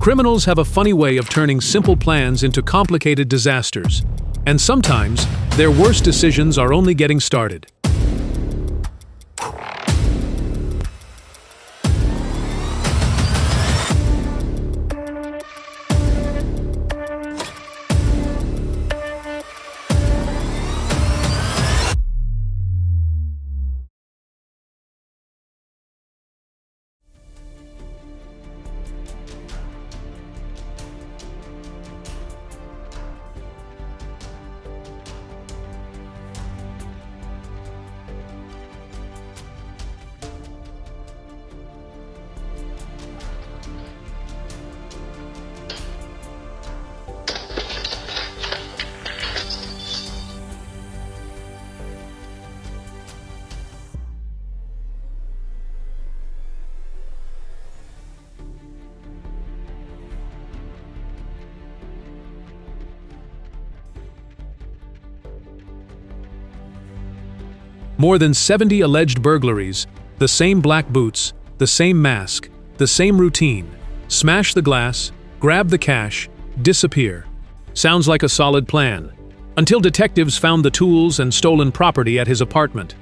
Criminals have a funny way of turning simple plans into complicated disasters, and sometimes their worst decisions are only getting started. More than 70 alleged burglaries, the same black boots, the same mask, the same routine. Smash the glass, grab the cash, disappear. Sounds like a solid plan, until detectives found the tools and stolen property at his apartment.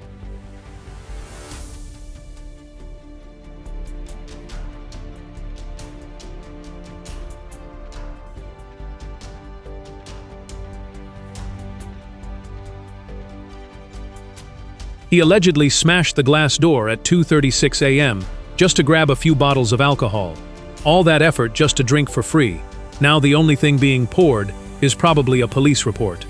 He allegedly smashed the glass door at 2:36 a.m. just to grab a few bottles of alcohol. All that effort just to drink for free. Now the only thing being poured is probably a police report.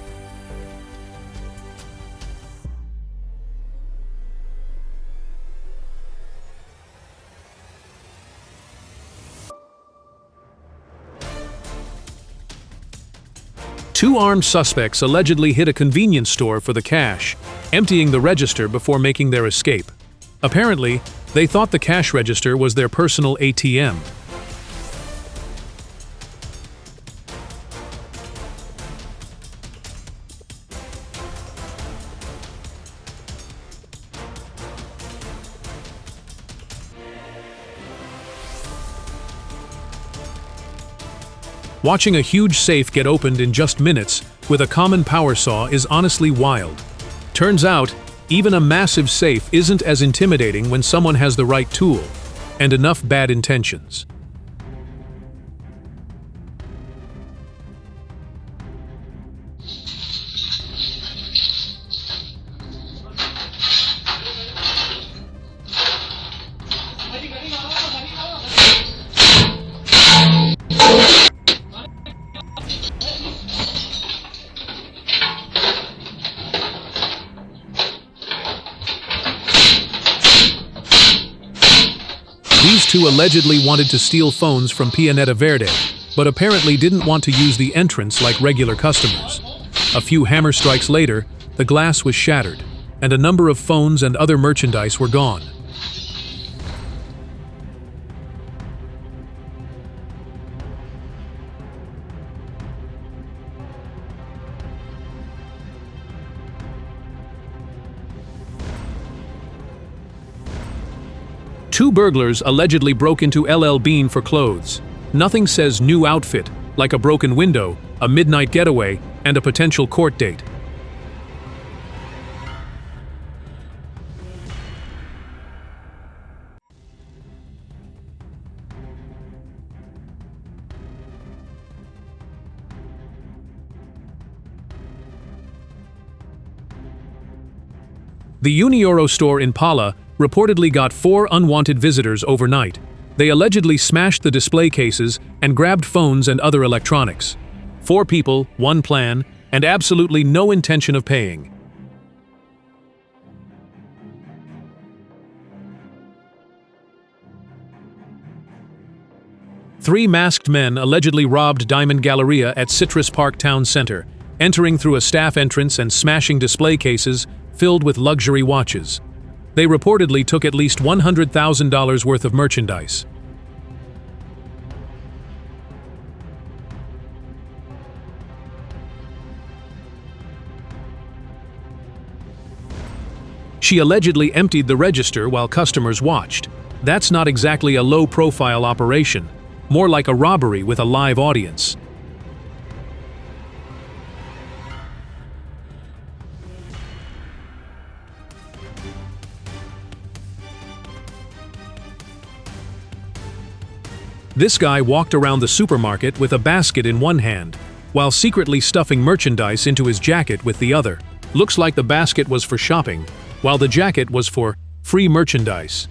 Two armed suspects allegedly hit a convenience store for the cash, emptying the register before making their escape. Apparently, they thought the cash register was their personal ATM. Watching a huge safe get opened in just minutes with a common power saw is honestly wild. Turns out, even a massive safe isn't as intimidating when someone has the right tool and enough bad intentions. These two allegedly wanted to steal phones from Pianeta Verde, but apparently didn't want to use the entrance like regular customers. A few hammer strikes later, the glass was shattered, and a number of phones and other merchandise were gone. Two burglars allegedly broke into LL Bean for clothes. Nothing says new outfit like a broken window, a midnight getaway, and a potential court date. The Unioro store in Pala reportedly got 4 unwanted visitors overnight. They allegedly smashed the display cases and grabbed phones and other electronics. 4 people, 1 plan, and absolutely no intention of paying. Three masked men allegedly robbed Diamond Galleria at Citrus Park Town Center, entering through a staff entrance and smashing display cases filled with luxury watches. They reportedly took at least $100,000 worth of merchandise. She allegedly emptied the register while customers watched. That's not exactly a low-profile operation. more like a robbery with a live audience. This guy walked around the supermarket with a basket in one hand, while secretly stuffing merchandise into his jacket with the other. Looks like the basket was for shopping, while the jacket was for free merchandise.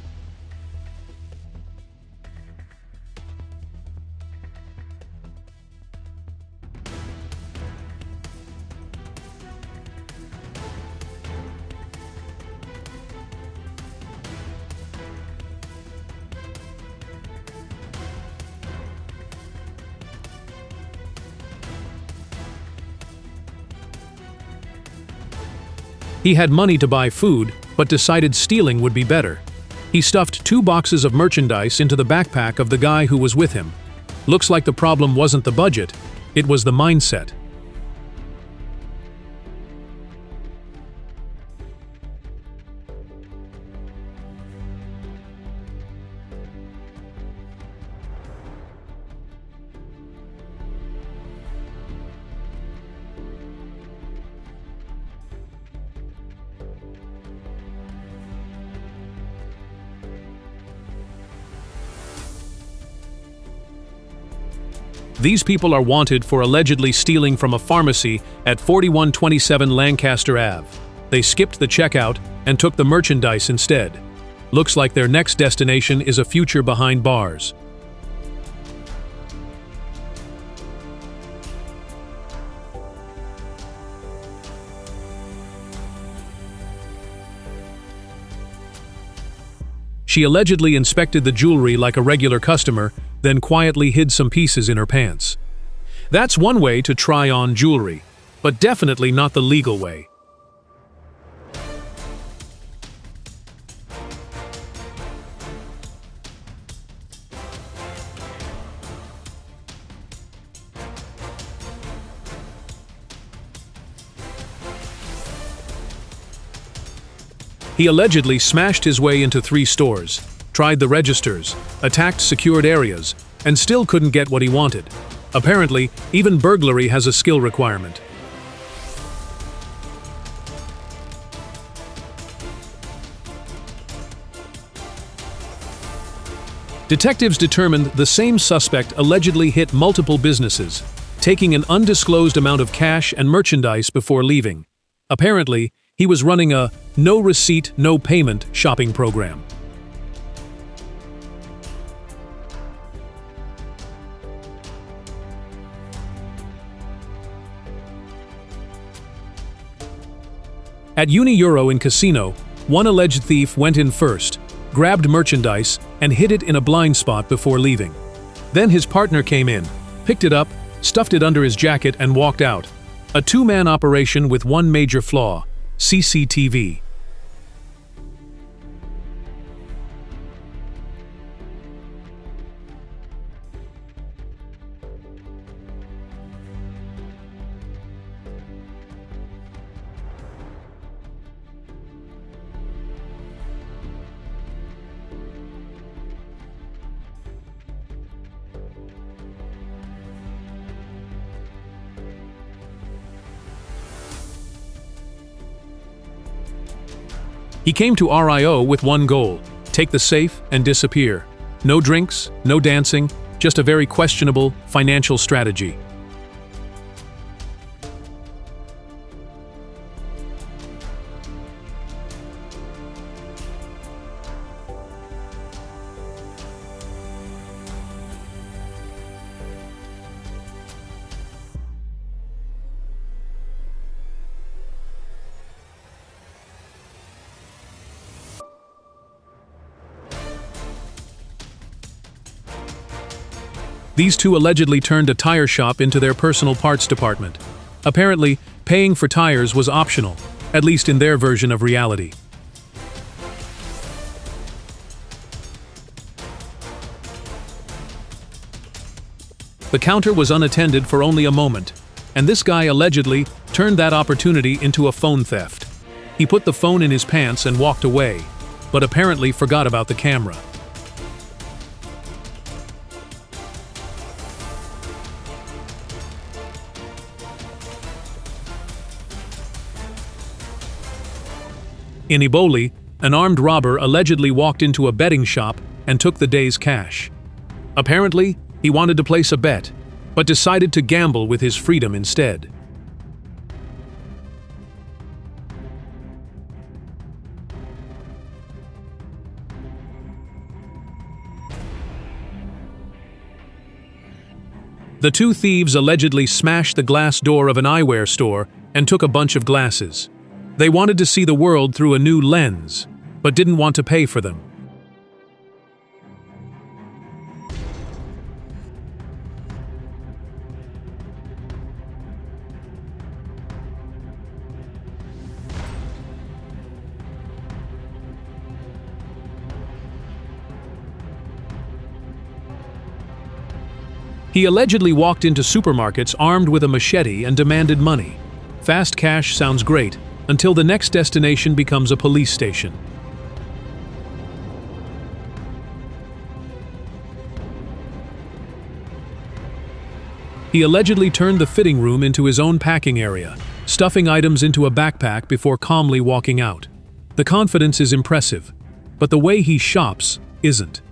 He had money to buy food, but decided stealing would be better. He stuffed 2 boxes of merchandise into the backpack of the guy who was with him. Looks like the problem wasn't the budget, it was the mindset. These people are wanted for allegedly stealing from a pharmacy at 4127 Lancaster Ave. They skipped the checkout and took the merchandise instead. Looks like their next destination is a future behind bars. She allegedly inspected the jewelry like a regular customer, then quietly hid some pieces in her pants. That's one way to try on jewelry, but definitely not the legal way. He allegedly smashed his way into 3 stores, tried the registers, attacked secured areas, and still couldn't get what he wanted. Apparently, even burglary has a skill requirement. Detectives determined the same suspect allegedly hit multiple businesses, taking an undisclosed amount of cash and merchandise before leaving. Apparently, he was running a no receipt, no payment shopping program. At Uni-Euro in Casino, one alleged thief went in first, grabbed merchandise, and hid it in a blind spot before leaving. Then his partner came in, picked it up, stuffed it under his jacket, and walked out. A 2-man operation with one major flaw: CCTV. He came to RIO with one goal: take the safe and disappear. No drinks, no dancing, just a very questionable financial strategy. These 2 allegedly turned a tire shop into their personal parts department. Apparently, paying for tires was optional, at least in their version of reality. The counter was unattended for only a moment, and this guy allegedly turned that opportunity into a phone theft. He put the phone in his pants and walked away, but apparently forgot about the camera. In Eboli, an armed robber allegedly walked into a betting shop and took the day's cash. Apparently, he wanted to place a bet, but decided to gamble with his freedom instead. The two thieves allegedly smashed the glass door of an eyewear store and took a bunch of glasses. They wanted to see the world through a new lens, but didn't want to pay for them. He allegedly walked into supermarkets armed with a machete and demanded money. Fast cash sounds great, until the next destination becomes a police station. He allegedly turned the fitting room into his own packing area, stuffing items into a backpack before calmly walking out. The confidence is impressive, but the way he shops isn't.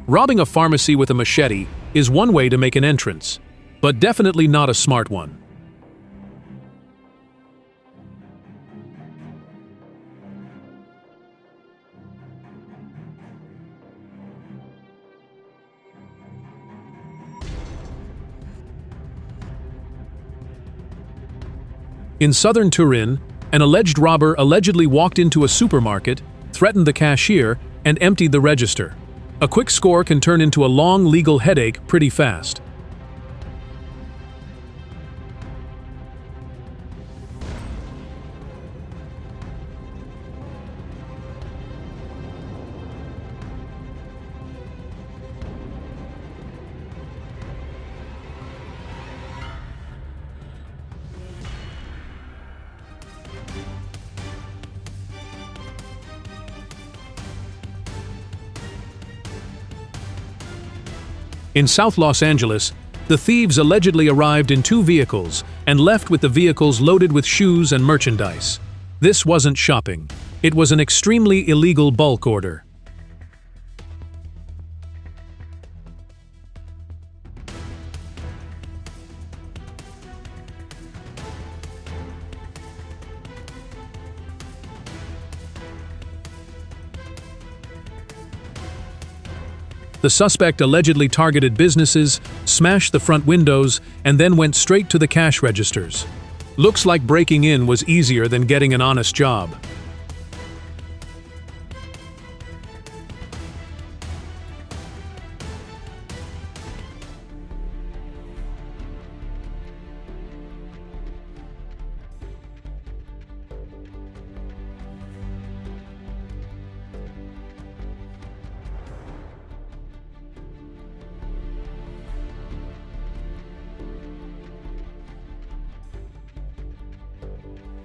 Robbing a pharmacy with a machete is one way to make an entrance, but definitely not a smart one. In southern Turin, an alleged robber allegedly walked into a supermarket, threatened the cashier, and emptied the register. A quick score can turn into a long legal headache pretty fast. In South Los Angeles, the thieves allegedly arrived in two vehicles and left with the vehicles loaded with shoes and merchandise. This wasn't shopping. It was an extremely illegal bulk order. The suspect allegedly targeted businesses, smashed the front windows, and then went straight to the cash registers. Looks like breaking in was easier than getting an honest job.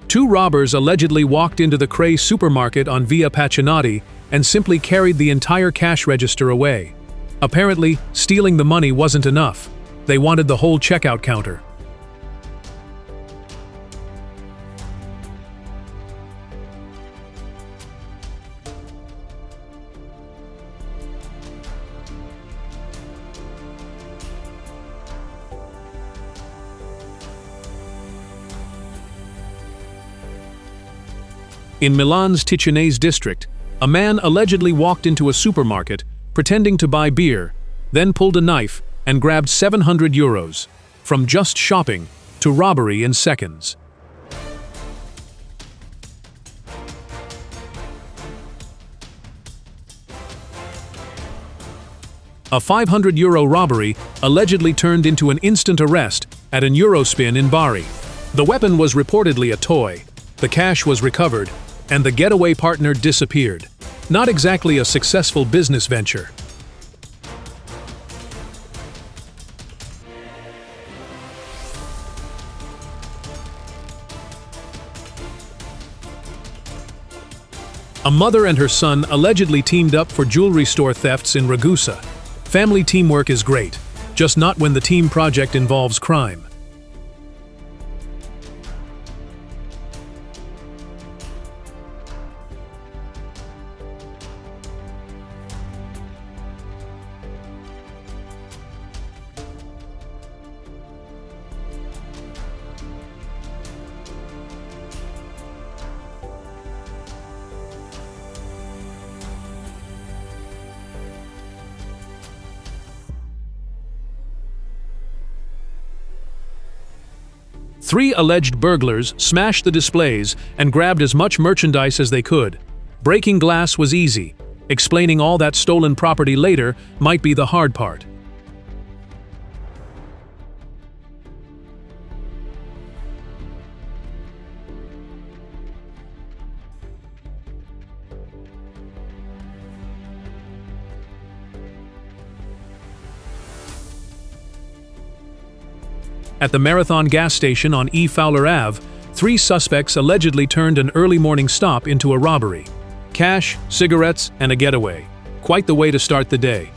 Two robbers allegedly walked into the Cray supermarket on Via Pacinotti and simply carried the entire cash register away. Apparently, stealing the money wasn't enough. They wanted the whole checkout counter. In Milan's Ticinese district, a man allegedly walked into a supermarket, pretending to buy beer, then pulled a knife and grabbed €700, from just shopping to robbery in seconds. A €500 robbery allegedly turned into an instant arrest at an Eurospin in Bari. The weapon was reportedly a toy, the cash was recovered, and the getaway partner disappeared. Not exactly a successful business venture. A mother and her son allegedly teamed up for jewelry store thefts in Ragusa. Family teamwork is great, just not when the team project involves crime. Three alleged burglars smashed the displays and grabbed as much merchandise as they could. Breaking glass was easy. Explaining all that stolen property later might be the hard part. At the Marathon gas station on E. Fowler Ave, three suspects allegedly turned an early morning stop into a robbery. Cash, cigarettes, and a getaway. Quite the way to start the day.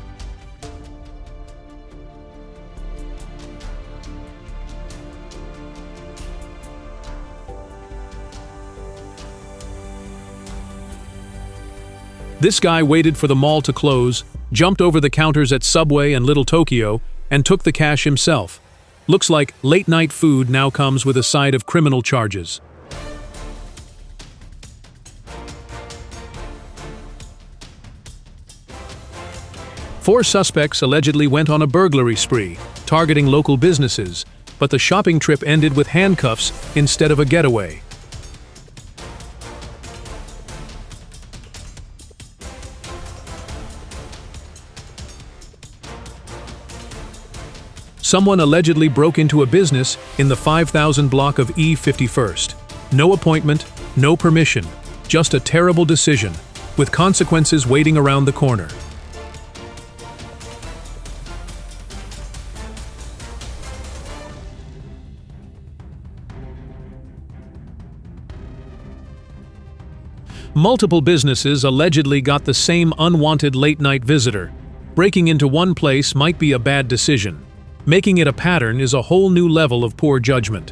This guy waited for the mall to close, jumped over the counters at Subway and Little Tokyo, and took the cash himself. Looks like late-night food now comes with a side of criminal charges. Four suspects allegedly went on a burglary spree, targeting local businesses, but the shopping trip ended with handcuffs instead of a getaway. Someone allegedly broke into a business in the 5,000 block of E 51st. No appointment, no permission, just a terrible decision, with consequences waiting around the corner. Multiple businesses allegedly got the same unwanted late-night visitor. Breaking into one place might be a bad decision. Making it a pattern is a whole new level of poor judgment.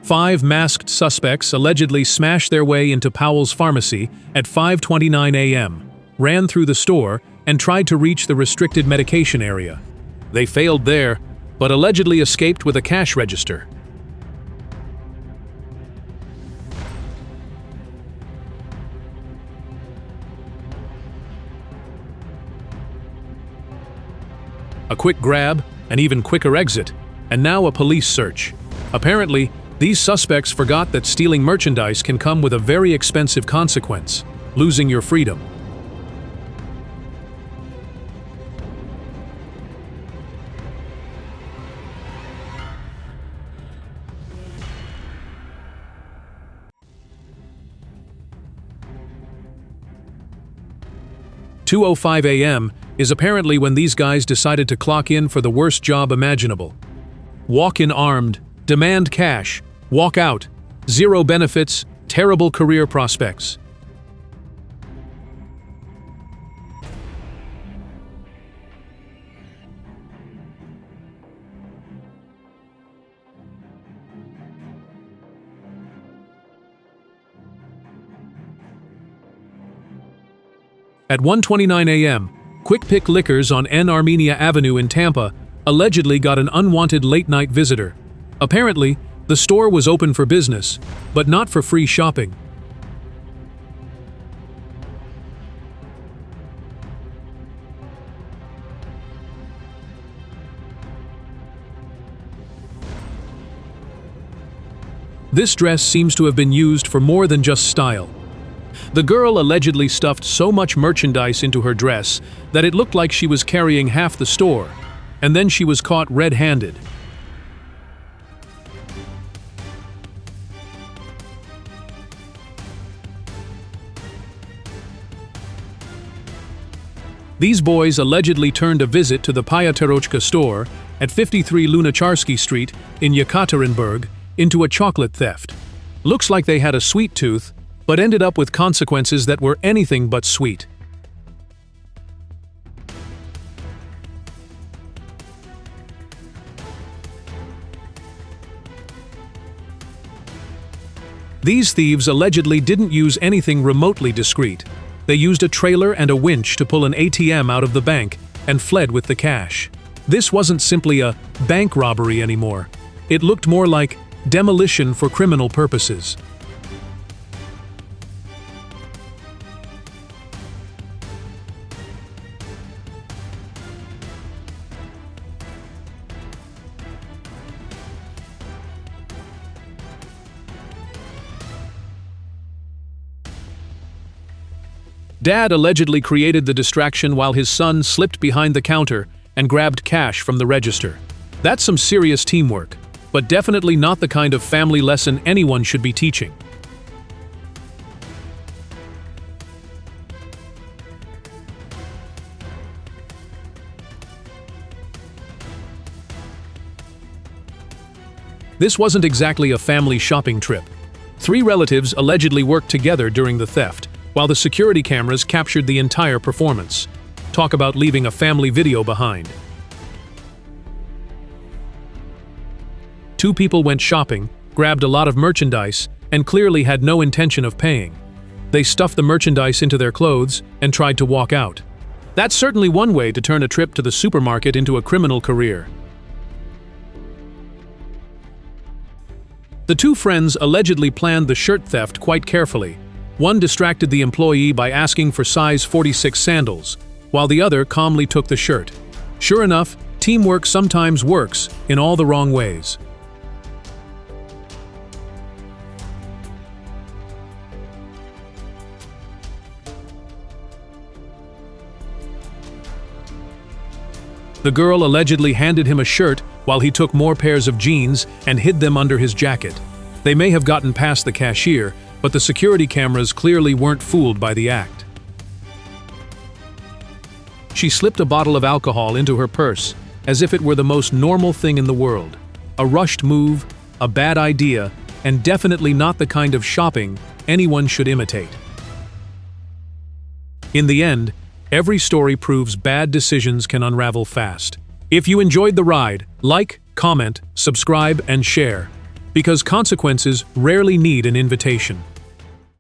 Five masked suspects allegedly smashed their way into Powell's Pharmacy at 5:29 a.m., ran through the store, and tried to reach the restricted medication area. They failed there, but allegedly escaped with a cash register. A quick grab, an even quicker exit, and now a police search. Apparently, these suspects forgot that stealing merchandise can come with a very expensive consequence: losing your freedom. "2:05 a.m. is apparently when these guys decided to clock in for the worst job imaginable. Walk in armed, demand cash, walk out, zero benefits, terrible career prospects. At 1:29 a.m., Quick Pick Liquors on N. Armenia Avenue in Tampa allegedly got an unwanted late-night visitor. Apparently, the store was open for business, but not for free shopping. This dress seems to have been used for more than just style. The girl allegedly stuffed so much merchandise into her dress that it looked like she was carrying half the store, and then she was caught red-handed. These boys allegedly turned a visit to the Pyaterochka store at 53 Lunacharsky Street in Yekaterinburg into a chocolate theft. Looks like they had a sweet tooth, but ended up with consequences that were anything but sweet. These thieves allegedly didn't use anything remotely discreet. They used a trailer and a winch to pull an ATM out of the bank and fled with the cash. This wasn't simply a bank robbery anymore. It looked more like demolition for criminal purposes. Dad allegedly created the distraction while his son slipped behind the counter and grabbed cash from the register. That's some serious teamwork, but definitely not the kind of family lesson anyone should be teaching. This wasn't exactly a family shopping trip. 3 relatives allegedly worked together during the theft, while the security cameras captured the entire performance. Talk about leaving a family video behind. 2 people went shopping, grabbed a lot of merchandise, and clearly had no intention of paying. They stuffed the merchandise into their clothes and tried to walk out. That's certainly one way to turn a trip to the supermarket into a criminal career. The 2 friends allegedly planned the shirt theft quite carefully. One distracted the employee by asking for size 46 sandals, while the other calmly took the shirt. Sure enough, teamwork sometimes works in all the wrong ways. The girl allegedly handed him a shirt while he took more pairs of jeans and hid them under his jacket. They may have gotten past the cashier, but the security cameras clearly weren't fooled by the act. She slipped a bottle of alcohol into her purse, as if it were the most normal thing in the world. A rushed move, a bad idea, and definitely not the kind of shopping anyone should imitate. In the end, every story proves bad decisions can unravel fast. If you enjoyed the ride, like, comment, subscribe, and share, because consequences rarely need an invitation.